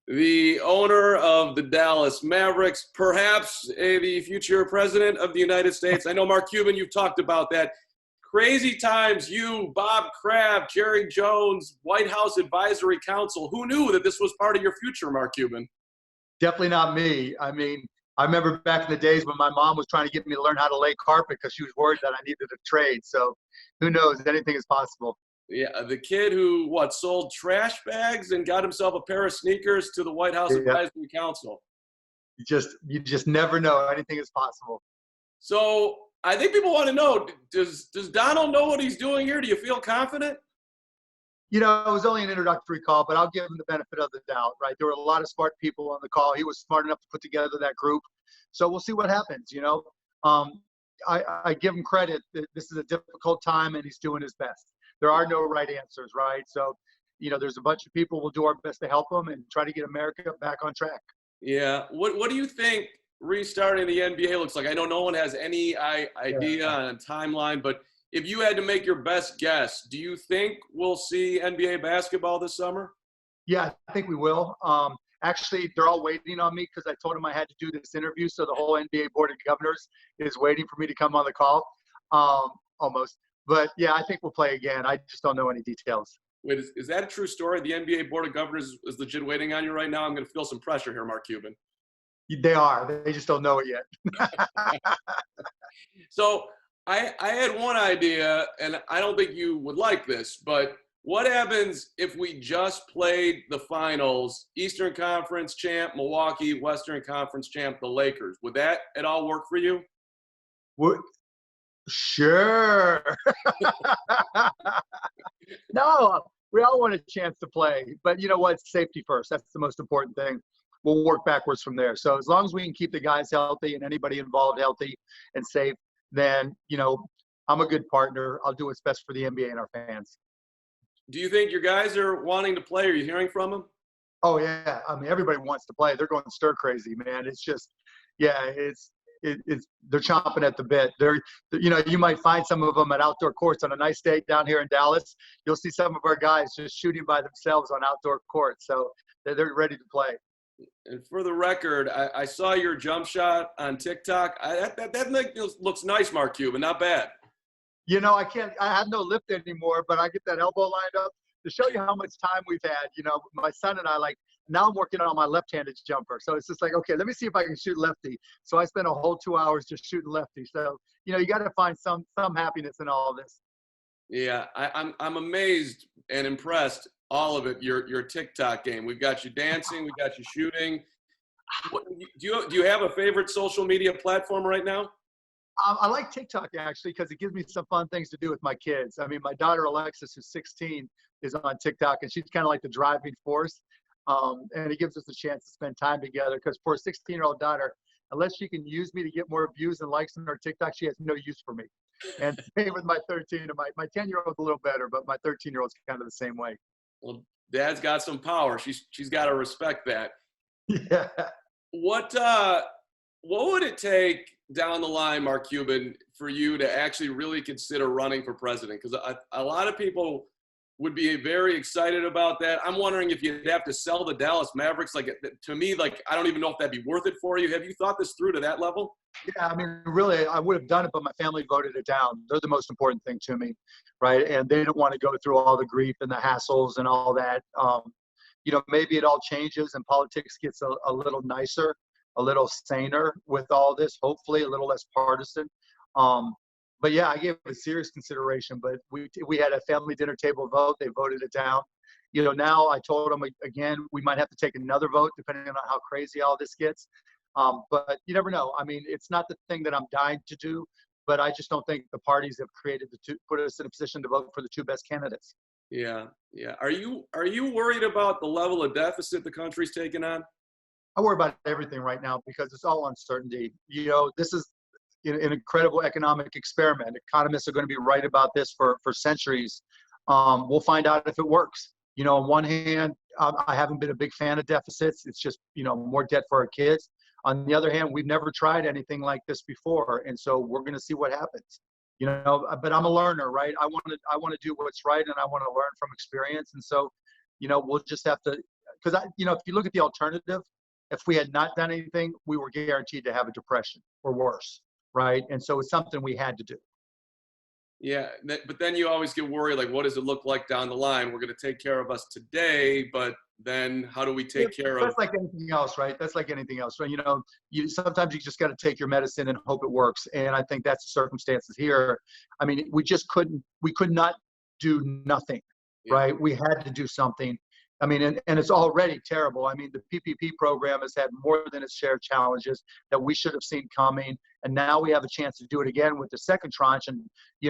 the owner of the Dallas Mavericks, perhaps the future president of the United States. I know, Mark Cuban, you've talked about that. Crazy times, you, Bob Kraft, Jerry Jones, White House Advisory Council. Who knew that this was part of your future, Mark Cuban? Definitely not me. I mean, I remember back in the days when my mom was trying to get me to learn how to lay carpet because she was worried that I needed a trade. So who knows? Anything is possible. Yeah, the kid who, sold trash bags and got himself a pair of sneakers to the White House Yeah. Advisory Council. You just never know. Anything is possible. So I think people want to know, does Donald know what he's doing here? Do you feel confident? It was only an introductory call, but I'll give him the benefit of the doubt, right? There were a lot of smart people on the call. He was smart enough to put together that group. So we'll see what happens, I give him credit that this is a difficult time and he's doing his best. There are no right answers, right? So, there's a bunch of people. We'll do our best to help them and try to get America back on track. Yeah. What do you think restarting the NBA looks like? I know no one has any idea on a timeline, but if you had to make your best guess, do you think we'll see NBA basketball this summer? Yeah, I think we will. Actually, they're all waiting on me because I told them I had to do this interview. So the whole NBA Board of Governors is waiting for me to come on the call, almost. But, yeah, I think we'll play again. I just don't know any details. Wait, is that a true story? The NBA Board of Governors is legit waiting on you right now? I'm going to feel some pressure here, Mark Cuban. They are. They just don't know it yet. So I had one idea, and I don't think you would like this, but what happens if we just played the finals, Eastern Conference champ, Milwaukee, Western Conference champ, the Lakers? Would that at all work for you? Sure. No, we all want a chance to play. But you know what? Safety first. That's the most important thing. We'll work backwards from there. So as long as we can keep the guys healthy and anybody involved healthy and safe, then, I'm a good partner. I'll do what's best for the NBA and our fans. Do you think your guys are wanting to play? Are you hearing from them? Oh, yeah. I mean, everybody wants to play. They're going stir crazy, man. It's just, yeah, they're chomping at the bit. You might find some of them at outdoor courts on a nice day down here in Dallas. You'll see some of our guys just shooting by themselves on outdoor courts. So they're ready to play. And for the record, I saw your jump shot on TikTok. That looks nice, Mark Cuban. Not bad. I have no lift anymore, but I get that elbow lined up to show you how much time we've had. My son and I, now I'm working on my left-handed jumper. So it's just like, okay, let me see if I can shoot lefty. So I spent a whole 2 hours just shooting lefty. So, you got to find some happiness in all of this. Yeah, I'm amazed and impressed. All of it, your TikTok game. We've got you dancing. We got you shooting. Do you have a favorite social media platform right now? I like TikTok, actually, because it gives me some fun things to do with my kids. I mean, my daughter, Alexis, who's 16, is on TikTok, and she's kind of like the driving force. And it gives us a chance to spend time together because for a 16-year-old daughter, unless she can use me to get more views and likes on her TikTok, she has no use for me. And same with my 13 and my 10-year-old's a little better, but my 13-year-old's kind of the same way. Well, Dad's got some power. She's got to respect that. Yeah. What would it take down the line, Mark Cuban, for you to actually really consider running for president? Because a lot of people would be very excited about that. I'm wondering if you'd have to sell the Dallas Mavericks. To me, I don't even know if that'd be worth it for you. Have you thought this through to that level? Yeah, I mean, really, I would have done it, but my family voted it down. They're the most important thing to me, right? And they don't want to go through all the grief and the hassles and all that. Maybe it all changes and politics gets a little nicer, a little saner with all this, hopefully a little less partisan. But yeah, I gave it serious consideration, but we had a family dinner table vote. They voted it down. Now I told them again, we might have to take another vote depending on how crazy all this gets. But you never know. I mean, it's not the thing that I'm dying to do, but I just don't think the parties have put us in a position to vote for the two best candidates. Yeah. Are you worried about the level of deficit the country's taking on? I worry about everything right now because it's all uncertainty. This is an incredible economic experiment. Economists are going to be right about this for centuries. We'll find out if it works. On one hand, I haven't been a big fan of deficits. It's just, more debt for our kids. On the other hand, we've never tried anything like this before. And so we're going to see what happens. But I'm a learner, right? I want to do what's right and I want to learn from experience. And so, we'll just have to because if you look at the alternative, if we had not done anything, we were guaranteed to have a depression or worse, right? And so it's something we had to do. Yeah, but then you always get worried, like, what does it look like down the line? We're going to take care of us today, but then how do we Yeah, take care of? that's like anything else, right? That's like anything else. So, you sometimes you just got to take your medicine and hope it works. And I think that's the circumstances here. I mean, we could not do nothing, Yeah. right? We had to do something. I mean, and it's already terrible. I mean, the PPP program has had more than its share of challenges that we should have seen coming. And now we have a chance to do it again with the second tranche. And,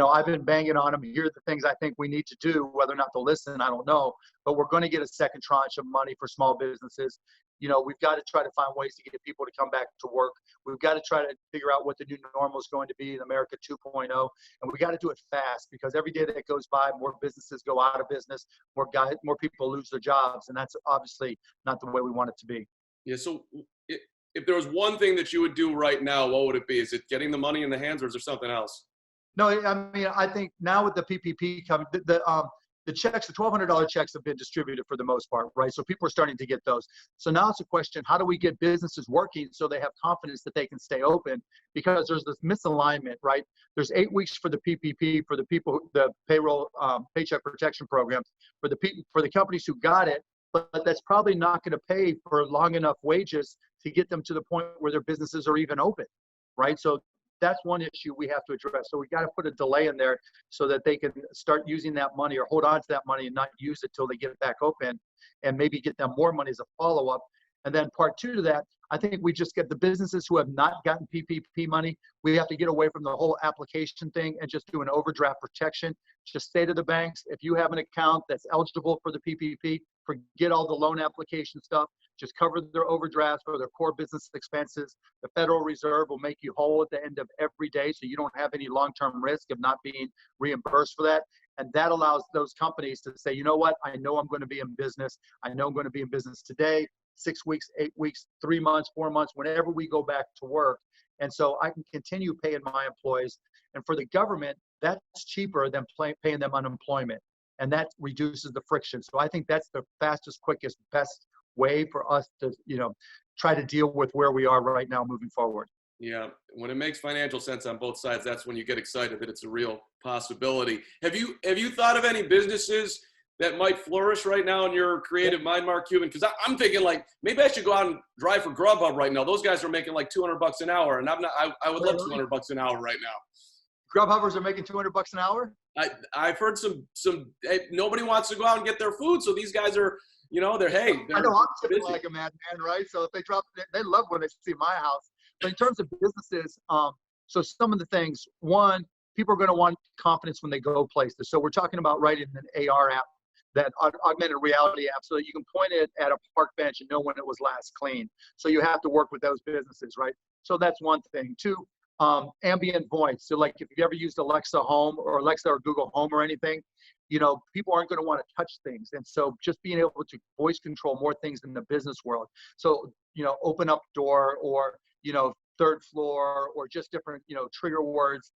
I've been banging on them. Here are the things I think we need to do. Whether or not they'll listen, I don't know. But we're going to get a second tranche of money for small businesses. We've got to try to find ways to get people to come back to work. We've got to try to figure out what the new normal is going to be in America 2.0. And we got to do it fast, because every day that goes by, more businesses go out of business, more people lose their jobs. And that's obviously not the way we want it to be. Yeah. So if there was one thing that you would do right now, what would it be? Is it getting the money in the hands, or is there something else? No, I mean, I think now with the PPP coming, the checks, the $1,200 checks have been distributed for the most part, right? So people are starting to get those. So now it's a question: how do we get businesses working so they have confidence that they can stay open? Because there's this misalignment, right? There's 8 weeks for the PPP for the people, the payroll, paycheck protection program for the companies who got it, but that's probably not going to pay for long enough wages to get them to the point where their businesses are even open, right? So that's one issue we have to address. So we got to put a delay in there so that they can start using that money, or hold on to that money and not use it till they get it back open, and maybe get them more money as a follow-up. And then part two to that, I think we just get the businesses who have not gotten PPP money. We have to get away from the whole application thing and just do an overdraft protection. Just say to the banks, if you have an account that's eligible for the PPP, forget all the loan application stuff. Just cover their overdrafts for their core business expenses. The Federal Reserve will make you whole at the end of every day, so you don't have any long-term risk of not being reimbursed for that. And that allows those companies to say, you know what, I know I'm going to be in business. I know I'm going to be in business today, 6 weeks, 8 weeks, 3 months, 4 months, whenever we go back to work. And so I can continue paying my employees. And for the government, that's cheaper than paying them unemployment. And that reduces the friction. So I think that's the fastest, quickest, best way for us to, try to deal with where we are right now moving forward. Yeah, when it makes financial sense on both sides, that's when you get excited that it's a real possibility. Have you thought of any businesses that might flourish right now in your creative mind, Mark Cuban? Because I'm thinking, like, maybe I should go out and drive for Grubhub right now. Those guys are making like $200 an hour, and I would love $200 an hour right now. Grubhubbers are making $200 an hour. I've heard some nobody wants to go out and get their food, so these guys are, they're I know I'm tipping like a madman, right? So if they drop, they love when they see my house. But in terms of businesses, so some of the things, one, people are going to want confidence when they go places. So we're talking about writing an AR app, that augmented reality app, so that you can point it at a park bench and know when it was last cleaned. So you have to work with those businesses, right? So that's one thing. Two, ambient voice. So like if you ever used Alexa Home or Alexa or Google Home or anything, people aren't going to want to touch things. And so just being able to voice control more things in the business world. So, open up door, or, third floor, or just different, trigger words,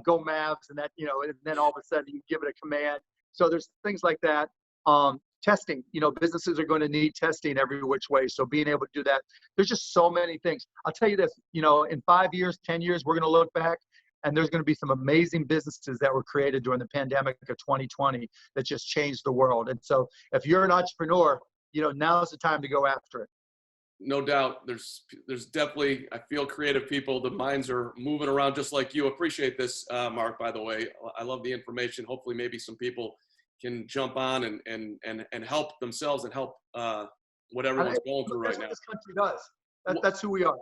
go Mavs, and that, and then all of a sudden you give it a command. So there's things like that. Testing, businesses are going to need testing every which way. So being able to do that, there's just so many things. I'll tell you this, in 5 years, 10 years, we're going to look back and there's going to be some amazing businesses that were created during the pandemic of 2020 that just changed the world. And so if you're an entrepreneur, now's the time to go after it. No doubt. There's definitely, I feel, creative people. The minds are moving around just like you. Appreciate this, Mark, by the way. I love the information. Hopefully maybe some people can jump on and help themselves and help what everyone's going through right now. That's what this country does. That's who we are.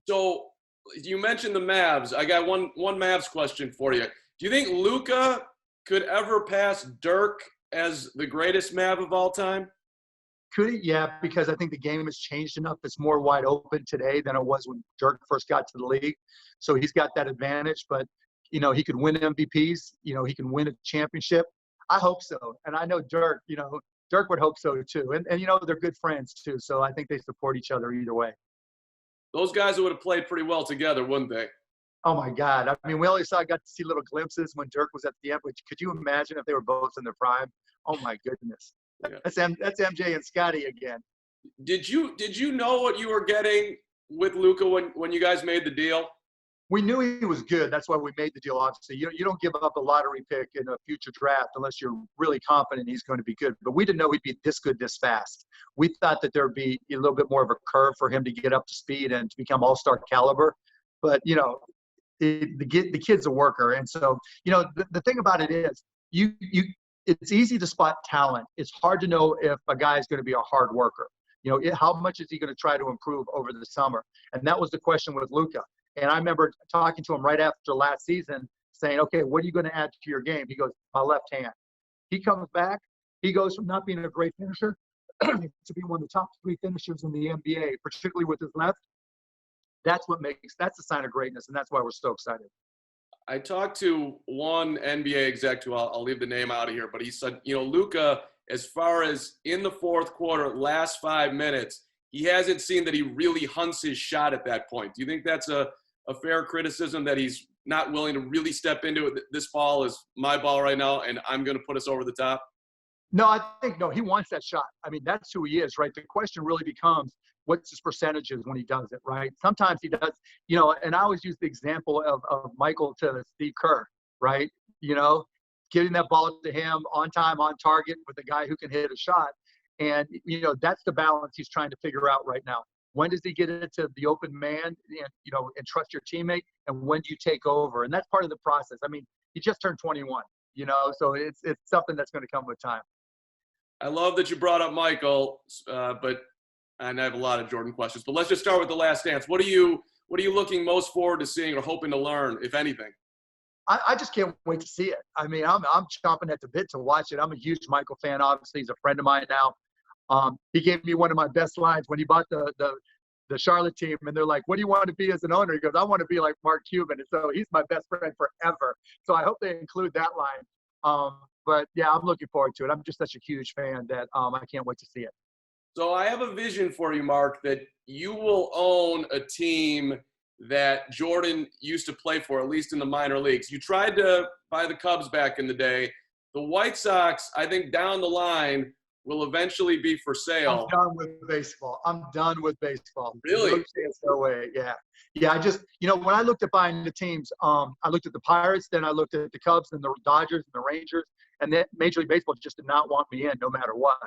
So you mentioned the Mavs. I got one Mavs question for you. Do you think Luka could ever pass Dirk as the greatest Mav of all time? Could he? Yeah, because I think the game has changed enough. It's more wide open today than it was when Dirk first got to the league. So he's got that advantage. But, he could win MVPs. He can win a championship. I hope so. And I know Dirk, Dirk would hope so too. And they're good friends too. So I think they support each other either way. Those guys would have played pretty well together, wouldn't they? Oh my God. I mean, we only got to see little glimpses when Dirk was at the end, which could you imagine if they were both in their prime? Oh my goodness. Yeah. That's MJ and Scotty again. Did you know what you were getting with Luca when you guys made the deal? We knew he was good. That's why we made the deal. Obviously, you don't give up a lottery pick in a future draft unless you're really confident he's going to be good. But we didn't know he'd be this good this fast. We thought that there'd be a little bit more of a curve for him to get up to speed and to become all-star caliber. But the kid's a worker, and so the thing about it is it's easy to spot talent. It's hard to know if a guy is going to be a hard worker. How much is he going to try to improve over the summer? And that was the question with Luca. And I remember talking to him right after last season saying, okay, what are you going to add to your game? He goes, my left hand. He comes back. He goes from not being a great finisher to be one of the top 3 finishers in the NBA, particularly with his left. That's a sign of greatness. And that's why we're so excited. I talked to one NBA exec who I'll leave the name out of here, but he said, Luca, as far as in the fourth quarter, last 5 minutes, he hasn't seen that he really hunts his shot at that point. Do you think that's a fair criticism, that he's not willing to really step into it? This ball is my ball right now, and I'm going to put us over the top? No, I think, no, he wants that shot. I mean, that's who he is, right? The question really becomes, what's his percentages when he does it, right? Sometimes he does, and I always use the example of Michael to Steve Kerr, right? Getting that ball to him on time, on target with a guy who can hit a shot. And, that's the balance he's trying to figure out right now. When does he get into the open man and trust your teammate? And when do you take over? And that's part of the process. I mean, he just turned 21, so it's something that's going to come with time. I love that you brought up Michael, and I have a lot of Jordan questions, but let's just start with The Last Dance. What are you looking most forward to seeing or hoping to learn, if anything? I just can't wait to see it. I mean, I'm chomping at the bit to watch it. I'm a huge Michael fan. Obviously, he's a friend of mine now. He gave me one of my best lines when he bought the Charlotte team, and they're like, what do you want to be as an owner? He goes, I want to be like Mark Cuban. And so he's my best friend forever. So I hope they include that line. But yeah, I'm looking forward to it. I'm just such a huge fan that I can't wait to see it. So I have a vision for you, Mark, that you will own a team that Jordan used to play for, at least in the minor leagues. You tried to buy the Cubs back in the day. The White Sox, I think down the line, will eventually be for sale. I'm done with baseball. Really? No way. Yeah. Yeah. I just, when I looked at buying the teams, I looked at the Pirates, then I looked at the Cubs and the Dodgers and the Rangers, and then Major League Baseball just did not want me in no matter what.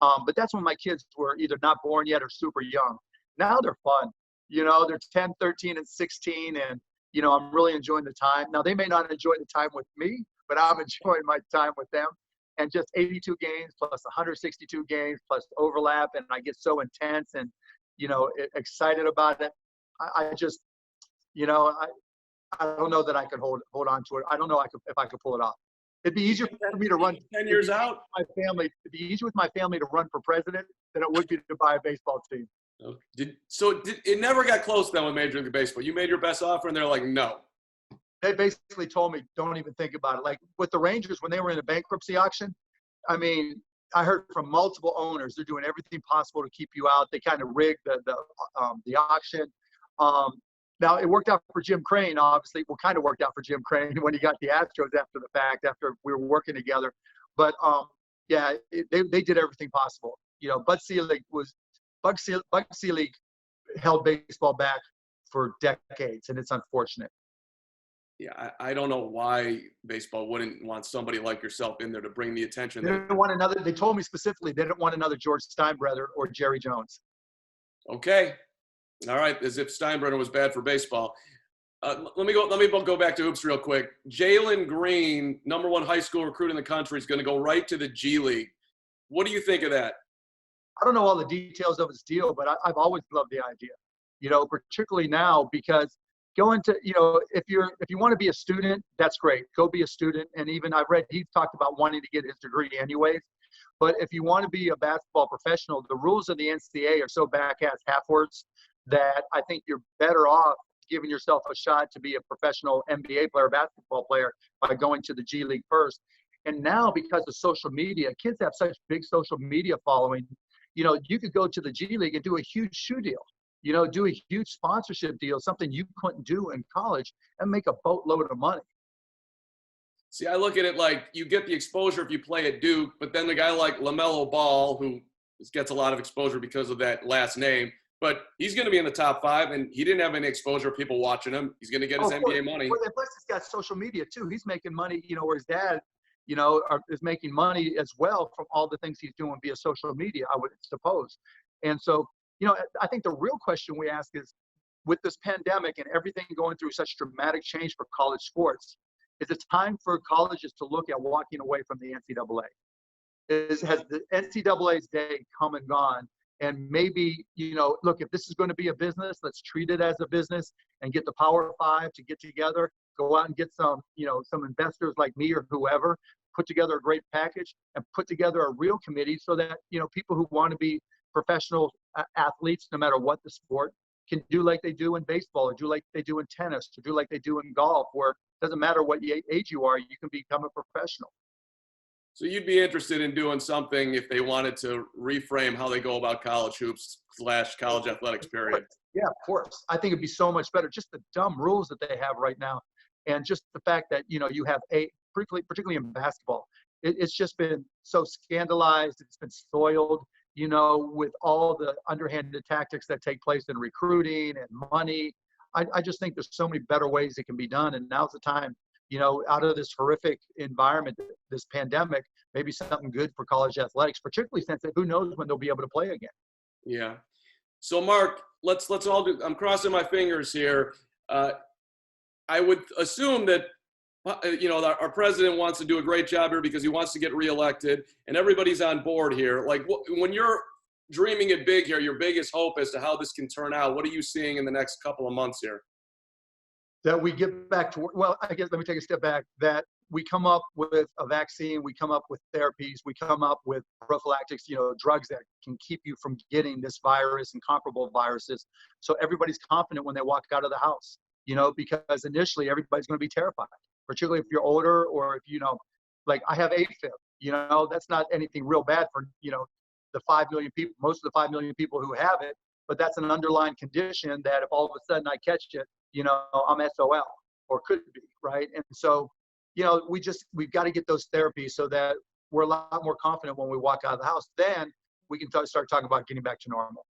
But that's when my kids were either not born yet or super young. Now they're fun. They're 10, 13, and 16, and, I'm really enjoying the time. Now, they may not enjoy the time with me, but I'm enjoying my time with them. And just 82 games plus 162 games plus overlap, and I get so intense and, excited about it. I just, I don't know that I could hold on to it. I don't know if I could pull it off. It'd be easier for me to run 10 years out. My family. It'd be easier with my family to run for president than it would be to buy a baseball team. It never got close then with Major League Baseball. You made your best offer, and they're like, no. They basically told me, don't even think about it. Like with the Rangers, when they were in a bankruptcy auction, I mean, I heard from multiple owners, they're doing everything possible to keep you out. They kind of rigged the auction. Now, it worked out for Jim Crane, obviously. Well, kind of worked out for Jim Crane when he got the Astros after the fact, after we were working together. But, yeah, they did everything possible. Bud Selig held baseball back for decades, and it's unfortunate. Yeah, I don't know why baseball wouldn't want somebody like yourself in there to bring the attention. They didn't want another. They told me specifically they didn't want another George Steinbrenner or Jerry Jones. Okay, all right. As if Steinbrenner was bad for baseball. Let me go back to hoops real quick. Jalen Green, #1 high school recruit in the country, is going to go right to the G League. What do you think of that? I don't know all the details of his deal, but I've always loved the idea. Particularly now because. Going to, if you want to be a student, that's great. Go be a student. And even I've read, he's talked about wanting to get his degree anyways. But if you want to be a basketball professional, the rules of the NCAA are so back-ass half-words that I think you're better off giving yourself a shot to be a professional NBA player, basketball player, by going to the G League first. And now, because of social media, kids have such big social media following, you could go to the G League and do a huge shoe deal. Do a huge sponsorship deal, something you couldn't do in college, and make a boatload of money. See, I look at it like you get the exposure if you play at Duke, but then the guy like LaMelo Ball, who gets a lot of exposure because of that last name, but he's going to be in the top 5, and he didn't have any exposure of people watching him. He's going to get his Oh, of course. NBA money. Well, plus he's got social media too. He's making money, where his dad, is making money as well from all the things he's doing via social media, I would suppose. And so, I think the real question we ask is, with this pandemic and everything going through such dramatic change for college sports, is it time for colleges to look at walking away from the NCAA? Has the NCAA's day come and gone? And maybe, look, if this is going to be a business, let's treat it as a business and get the Power Five to get together, go out and get some, some investors like me or whoever, put together a great package and put together a real committee so that, people who want to be professional athletes, no matter what the sport, can do like they do in baseball, or do like they do in tennis, or do like they do in golf, where it doesn't matter what age you are, you can become a professional. So you'd be interested in doing something if they wanted to reframe how they go about college hoops / college athletics, period. Yeah, of course. I think it'd be so much better. Just the dumb rules that they have right now, and just the fact that you have particularly in basketball, it's just been so scandalized. It's been soiled, with all the underhanded tactics that take place in recruiting and money. I just think there's so many better ways it can be done, and now's the time. Out of this horrific environment, this pandemic, maybe something good for college athletics, particularly since who knows when they'll be able to play again. Yeah. So Mark, let's all do. I'm crossing my fingers here. I would assume that our president wants to do a great job here because he wants to get reelected, and everybody's on board here. Like, when you're dreaming it big here, your biggest hope as to how this can turn out, what are you seeing in the next couple of months here? That we get back to, well, I guess let me take a step back, that we come up with a vaccine, we come up with therapies, we come up with prophylactics, drugs that can keep you from getting this virus and comparable viruses. So everybody's confident when they walk out of the house, because initially everybody's going to be terrified, particularly if you're older, or if, like I have AFib, that's not anything real bad for, the 5 million people, most of the 5 million people who have it, but that's an underlying condition that if all of a sudden I catch it, I'm SOL, or could be, right? And so, we've got to get those therapies so that we're a lot more confident when we walk out of the house. Then we can start talking about getting back to normal.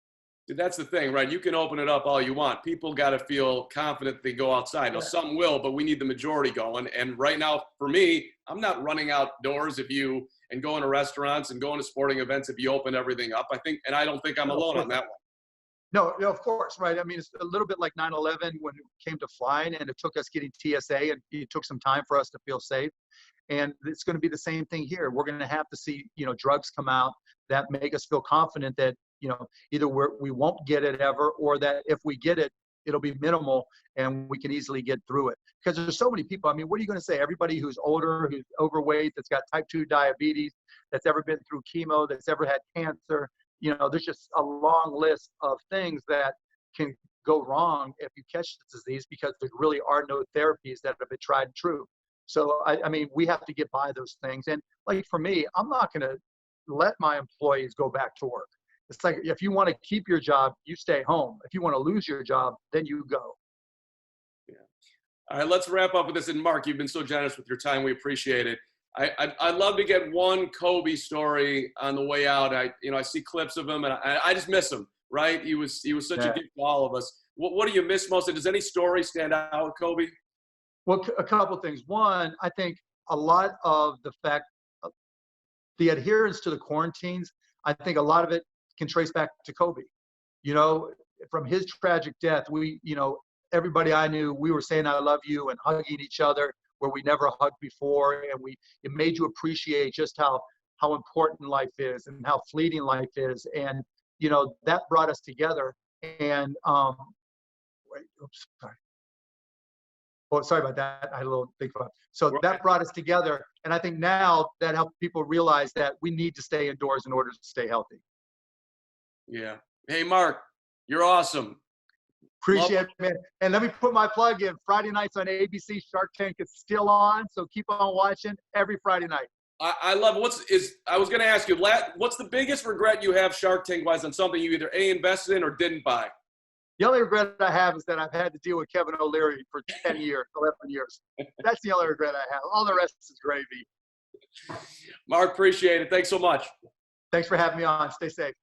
That's the thing, right? You can open it up all you want. People got to feel confident they go outside. Now, some will, but we need the majority going. And right now, for me, I'm not running outdoors and going to restaurants and going to sporting events if you open everything up. I don't think I'm alone on that one. No, of course, right? I mean, it's a little bit like 9/11 when it came to flying, and it took us getting TSA, and it took some time for us to feel safe. And it's going to be the same thing here. We're going to have to see, drugs come out that make us feel confident that, either we won't get it ever, or that if we get it, it'll be minimal and we can easily get through it. Because there's so many people. I mean, what are you going to say? Everybody who's older, who's overweight, that's got type 2 diabetes, that's ever been through chemo, that's ever had cancer, there's just a long list of things that can go wrong if you catch this disease, because there really are no therapies that have been tried and true. So, I mean, we have to get by those things. And like for me, I'm not going to let my employees go back to work. It's like, if you want to keep your job, you stay home. If you want to lose your job, then you go. Yeah. All right, let's wrap up with this. And Mark, you've been so generous with your time. We appreciate it. I'd love to get one Kobe story on the way out. I see clips of him, and I just miss him. Right? He was such a gift to all of us. What do you miss most? And does any story stand out with Kobe? Well, a couple of things. One, I think a lot of the fact, the adherence to the quarantines, I think a lot of it can trace back to Kobe. From his tragic death, everybody I knew, we were saying I love you and hugging each other where we never hugged before, and it made you appreciate just how important life is and how fleeting life is, and that brought us together. And sorry about that. I had a little think about it. So that brought us together, and I think now that helped people realize that we need to stay indoors in order to stay healthy. Yeah. Hey, Mark, you're awesome. Appreciate it, man. And let me put my plug in. Friday nights on ABC, Shark Tank is still on, so keep on watching every Friday night. I love it. I was going to ask you, what's the biggest regret you have Shark Tank wise on something you either invested in or didn't buy? The only regret I have is that I've had to deal with Kevin O'Leary for 10 years, 11 years. That's the only regret I have. All the rest is gravy. Mark, appreciate it. Thanks so much. Thanks for having me on. Stay safe.